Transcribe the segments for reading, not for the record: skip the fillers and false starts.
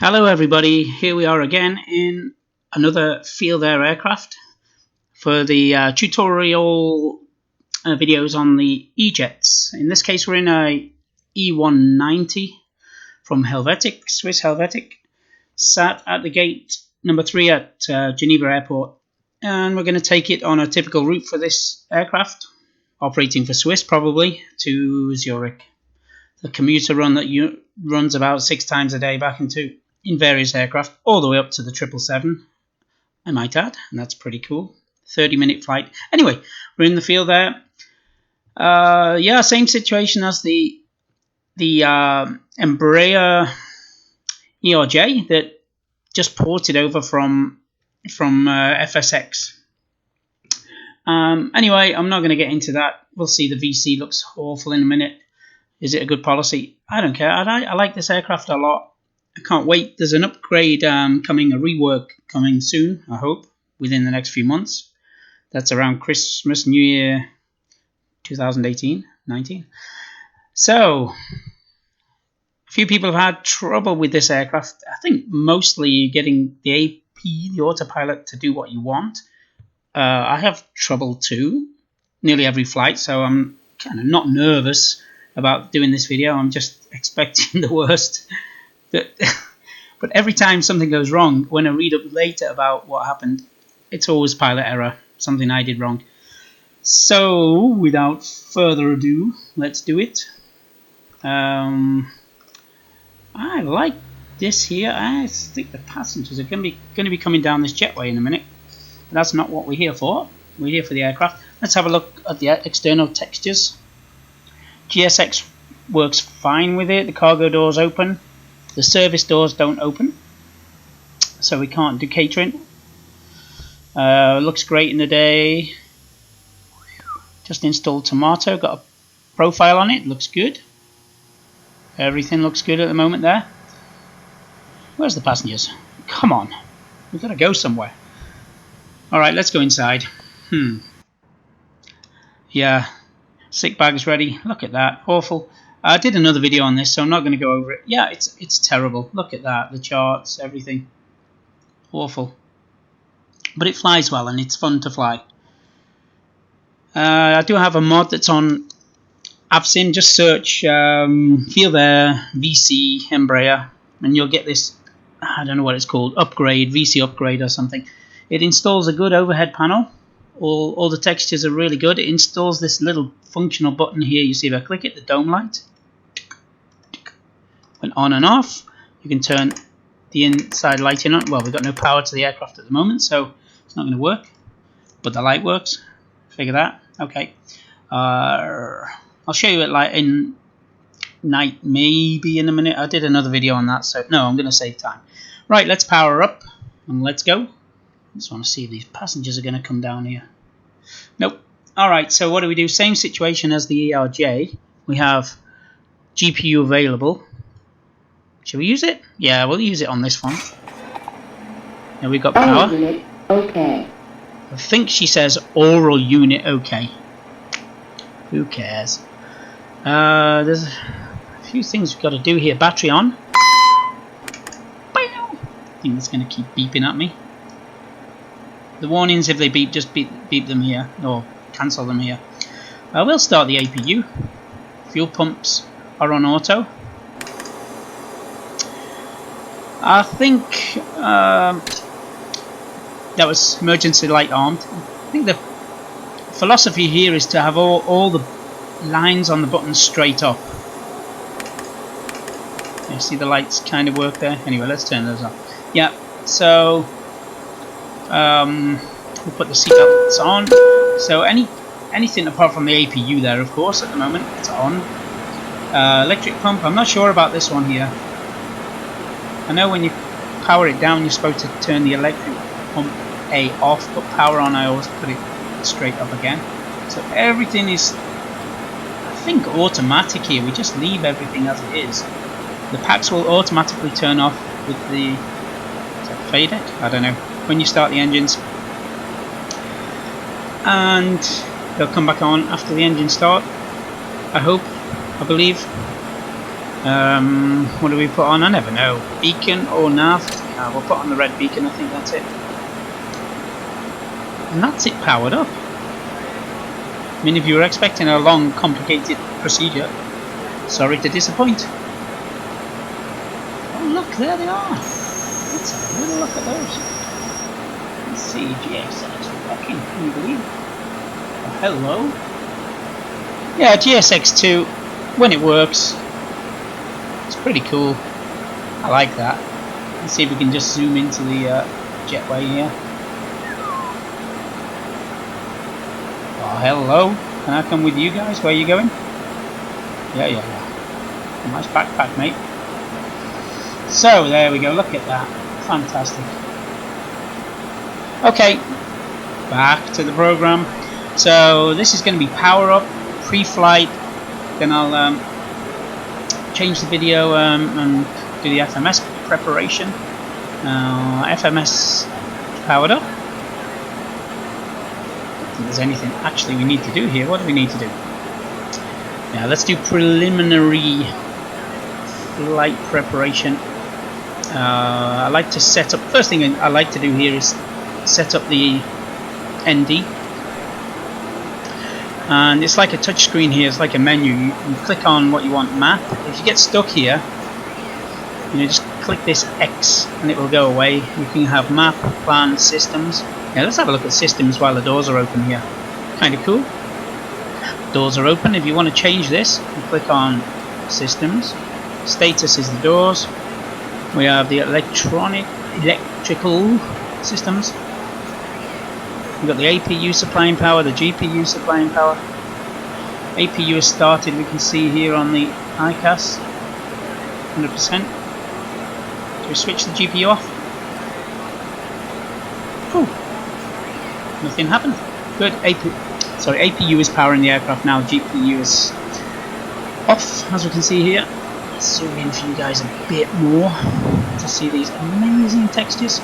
Hello everybody, here we are again in another Feelthere aircraft for the tutorial videos on the E-Jets. In this case we're in a E190 from Helvetic, Swiss Helvetic, sat at the gate number 3 at Geneva Airport, and we're going to take it on a typical route for this aircraft, operating for Swiss probably, to Zurich. The commuter run that runs about 6 times a day back in various aircraft, all the way up to the 777, I might add, and that's pretty cool. 30-minute flight. Anyway, we're in the field there. Yeah, same situation as the Embraer ERJ that just ported over from FSX. Anyway, I'm not going to get into that. We'll see. The VC looks awful in a minute. Is it a good policy? I don't care. I like this aircraft a lot. I can't wait. There's an upgrade coming, a rework coming soon, I hope, within the next few months. That's around Christmas, New Year 2018-19. So, a few people have had trouble with this aircraft. I think mostly getting the AP, the autopilot, to do what you want. I have trouble too, nearly every flight, so I'm kind of not nervous about doing this video. I'm just expecting the worst. But every time something goes wrong, when I read up later about what happened, it's always pilot error, something I did wrong. So, without further ado, let's do it. I like this here. I think the passengers are going to be coming down this jetway in a minute. But that's not what we're here for. We're here for the aircraft. Let's have a look at the external textures. GSX works fine with it. The cargo doors open. The service doors don't open, so we can't do catering. Looks great in the day. Just installed Tomato, got a profile on it, looks good. Everything looks good at the moment there. Where's the passengers? Come on, we've got to go somewhere. Alright, let's go inside. Yeah, sick bag's ready. Look at that, awful. I did another video on this, so I'm not going to go over it. Yeah, it's terrible. Look at that, the charts, everything. Awful. But it flies well, and it's fun to fly. I do have a mod that's on Avsin. Just search Feelthere VC Embraer, and you'll get this, I don't know what it's called, upgrade, VC upgrade or something. It installs a good overhead panel. All the textures are really good. It installs this little functional button here. You see if I click it, the dome light went on and off. You can turn the inside lighting on. Well, we've got no power to the aircraft at the moment, so it's not going to work. But the light works. Figure that. Okay. I'll show you it like in night, maybe in a minute. I did another video on that, so no, I'm going to save time. Right, let's power up and let's go. I just want to see if these passengers are going to come down here. Nope. Alright, so what do we do? Same situation as the ERJ. We have GPU available. Shall we use it? Yeah, we'll use it on this one. Now we've got power. Unit okay. I think she says oral unit okay. Who cares? There's a few things we've got to do here. Battery on. I think it's going to keep beeping at me. The warnings, if they beep, just beep them here, or cancel them here. We'll start the APU. Fuel pumps are on auto. I think that was emergency light armed. I think the philosophy here is to have all the lines on the buttons straight up. You see the lights kind of work there? Anyway, let's turn those off. Yeah, so we'll put the seatbelts on. So anything apart from the APU there, of course, at the moment it's on. Electric pump, I'm not sure about this one here. I know when you power it down you're supposed to turn the electric pump A off, but power on I always put it straight up again. So everything is, I think, automatic here. We just leave everything as it is. The packs will automatically turn off with the, is that faded? I don't know. When you start the engines, and they'll come back on after the engine start. I hope, I believe. What do we put on? I never know. Beacon or nav? We'll put on the red beacon, I think that's it. And that's it powered up. I mean, if you were expecting a long, complicated procedure, sorry to disappoint. Oh look, there they are. Let's have a little look at those. Let's see, GSX working, can you believe it? Oh, hello. Yeah, GSX2, when it works, it's pretty cool. I like that. Let's see if we can just zoom into the jetway here. Oh, hello. Can I come with you guys? Where are you going? Yeah. Nice backpack, mate. So, there we go. Look at that. Fantastic. Okay. Back to the program. So, this is going to be Powerup Pre-Flight. Then I'll change the video and do the FMS preparation. FMS powered up. If there's anything actually we need to do here, what do we need to do? Now let's do preliminary flight preparation. I like to set up, first thing I like to do here is set up the ND. And it's like a touch screen here, it's like a menu. You click on what you want, map. If you get stuck here, you know, just click this X and it will go away. You can have map, plan, systems. Yeah, let's have a look at systems while the doors are open here. Kind of cool. Doors are open. If you want to change this, you click on systems. Status is the doors. We have the electrical systems. We've got the APU supplying power, the GPU supplying power. APU is started, we can see here on the ICAS, 100%. Do we switch the GPU off? Whew. Nothing happened. Good. APU is powering the aircraft now. GPU is off, as we can see here. Let's zoom in for you guys a bit more to see these amazing textures.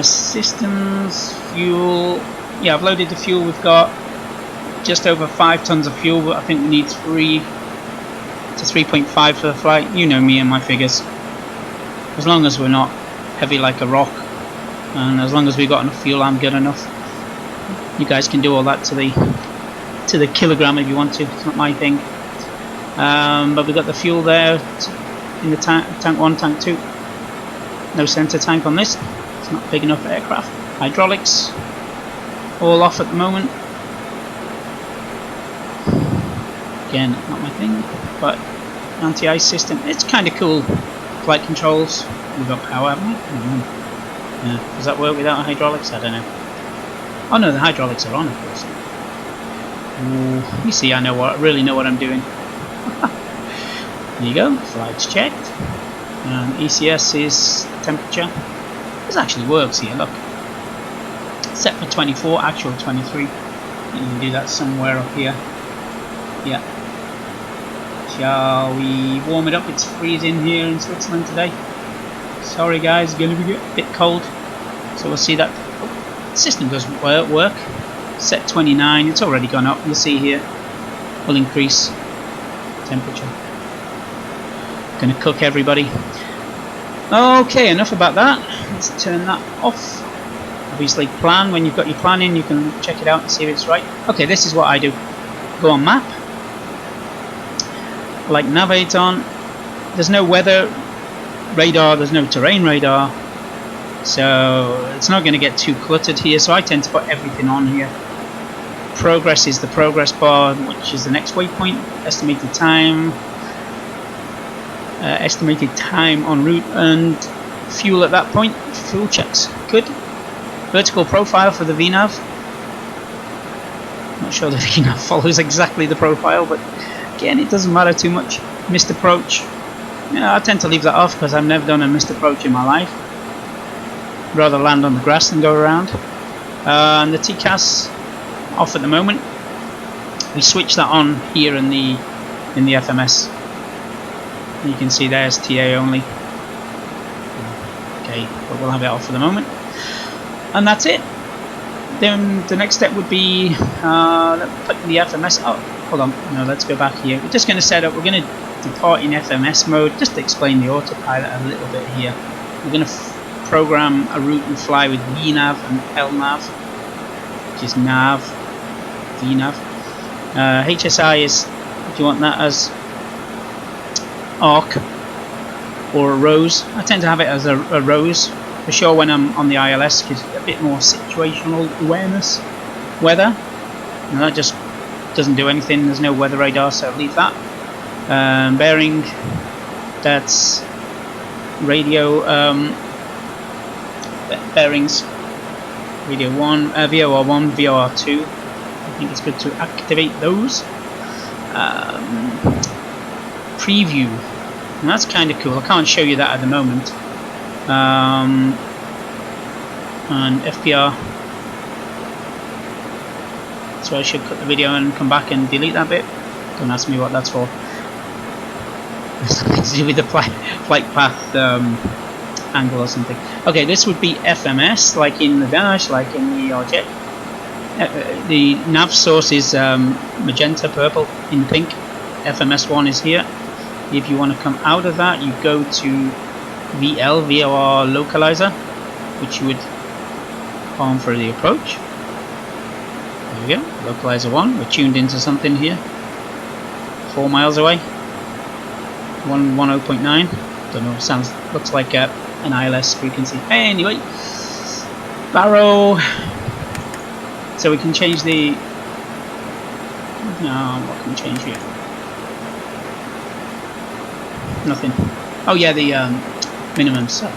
Systems, fuel. Yeah, I've loaded the fuel. We've got just over 5 tons of fuel, but I think we need 3 to 3.5 for the flight. You know me and my figures. As long as we're not heavy like a rock, and as long as we've got enough fuel, I'm good enough. You guys can do all that to the kilogram if you want to. It's not my thing. But we've got the fuel there in the tank 1, tank 2. No center tank on this. It's not big enough aircraft. Hydraulics all off at the moment. Again, not my thing, but anti-ice system. It's kind of cool. Flight controls. We've got power, haven't we? Yeah. Does that work without hydraulics? I don't know. Oh no, the hydraulics are on, of course. Ooh, you see, I really know what I'm doing. There you go. Flight's checked. ECS is temperature. This actually works here, look. Set for 24, actual 23. You can do that somewhere up here. Yeah. Shall we warm it up? It's freezing here in Switzerland today. Sorry guys, it's going to be a bit cold. So we'll see that. Oh, the system does work. Set 29, it's already gone up. You'll see here. We'll increase temperature. Gonna cook everybody. Okay, enough about that. Let's turn that off. Obviously plan, when you've got your plan in, you can check it out and see if it's right. Okay, this is what I do. Go on map. Like navigate on. There's no weather radar, there's no terrain radar. So it's not going to get too cluttered here, so I tend to put everything on here. Progress is the progress bar, which is the next waypoint. Estimated time. Estimated time en route and fuel at that point. Fuel checks. Good. Vertical profile for the VNAV. Not sure the VNAV follows exactly the profile, but again, it doesn't matter too much. Missed approach. Yeah, I tend to leave that off because I've never done a missed approach in my life. Rather land on the grass than go around. And the TCAS off at the moment. We switch that on here in the FMS. You can see there's TA only. Okay, but we'll have it off for the moment. And that's it. Then the next step would be putting the FMS up. hold on, no, let's go back here. We're just going to set up, we're going to depart in FMS mode, just to explain the autopilot a little bit here. We're going to program a route and fly with VNav and LNav, which is nav, VNav. HSI is, if you want that as arc or a rose. I tend to have it as a rose for sure when I'm on the ILS, because a bit more situational awareness. Weather, and that just doesn't do anything. There's no weather radar, so leave that. Bearing, that's radio bearings, radio 1, VOR 1, VOR 2. I think it's good to activate those. Preview, and that's kind of cool. I can't show you that at the moment. And FPR, so I should cut the video and come back and delete that bit. Don't ask me what that's for. Something to do with the flight path angle or something. Okay, this would be FMS, like in the dash, like in the RJ. The nav source is magenta, purple, in pink. FMS1 is here. If you want to come out of that, you go to VOR localizer, which you would farm for the approach. There we go, localizer 1. We're tuned into something here. 4 miles away. 10.9. Don't know. Looks like an ILS frequency. Anyway, Barrow. So we can change the. No, what can we change here? Nothing. Oh yeah, the minimum. So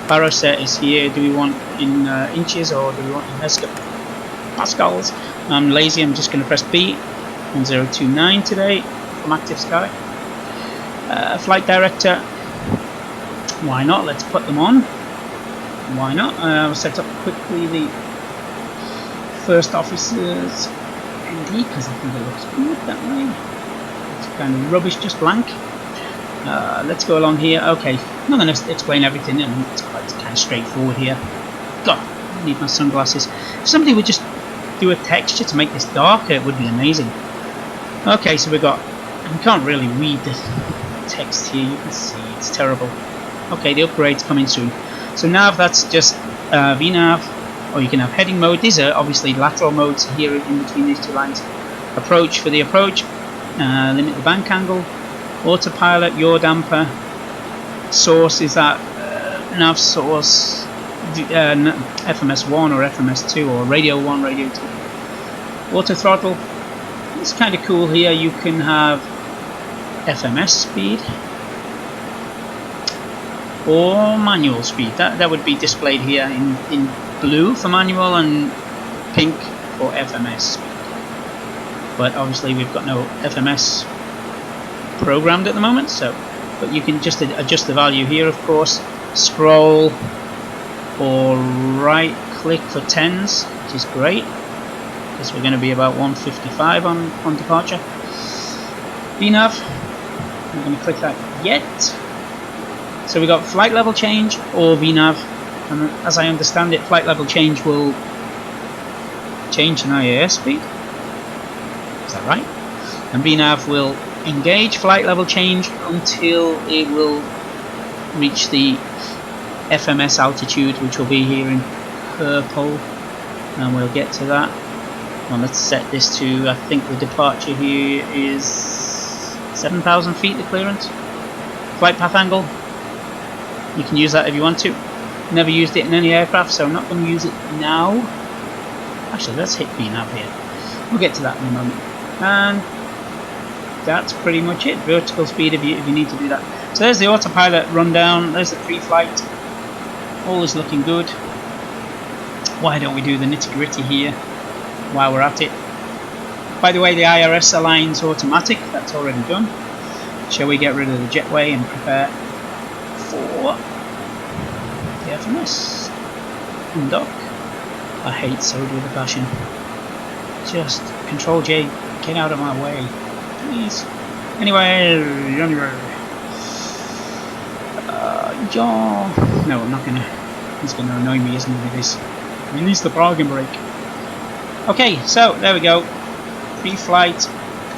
Barrow set is here. Do we want in inches or do we want in pascals? I'm lazy. I'm just going to press B. 1029 today from Active Sky. Flight director. Why not? Let's put them on. Why not? I'll set up quickly the first officer's ND because I think it looks good that way. It's kind of rubbish, just blank. Let's go along here. Okay, I'm not going to explain everything. It's quite kind of straightforward here. God, I need my sunglasses. If somebody would just do a texture to make this darker, it would be amazing. Okay, so we can't really read the text here. You can see it's terrible. Okay, the upgrade's coming soon. So nav, that's just VNav, or you can have heading mode. These are obviously lateral modes here in between these two lines. Approach for the approach. Limit the bank angle. Autopilot, yaw damper. Source is that nav source, FMS1 or FMS2 or radio 1, radio 2. Auto throttle. It's kind of cool here. You can have FMS speed or manual speed. That would be displayed here in blue for manual and pink for FMS speed. But obviously we've got no FMS programmed at the moment, so but you can just adjust the value here, of course. Scroll or right click for 10s, which is great because we're going to be about 155 on departure. VNav, I'm going to click that yet. So we got flight level change or VNav, and as I understand it, flight level change will change an IAS speed. Is that right? And VNav will engage flight level change until it will reach the FMS altitude, which will be here in purple, and we'll get to that. Well, let's set this to, I think the departure here is 7,000 feet, the clearance. Flight path angle, you can use that if you want to. Never used it in any aircraft, so I'm not going to use it now. Actually, let's hit VNav here. We'll get to that in a moment. And that's pretty much it. Vertical speed if you need to do that. So there's the autopilot rundown. There's the pre-flight. All is looking good. Why don't we do the nitty-gritty here while we're at it? By the way, the IRS aligns automatic. That's already done. Shall we get rid of the jetway and prepare for the FMS? Undock. I hate SOD with a passion. Just Control J. Get out of my way. Please. Anyway. No, I'm not gonna. He's gonna annoy me, isn't he, with this? He needs the parking brake. Okay, so there we go. Pre-flight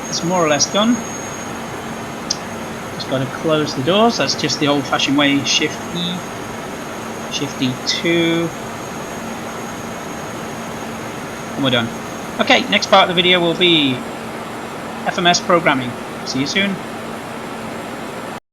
it's more or less done. Just got to close the doors. That's just the old-fashioned way. Shift E, Shift E2, and we're done. Okay, next part of the video will be FMS programming. See you soon.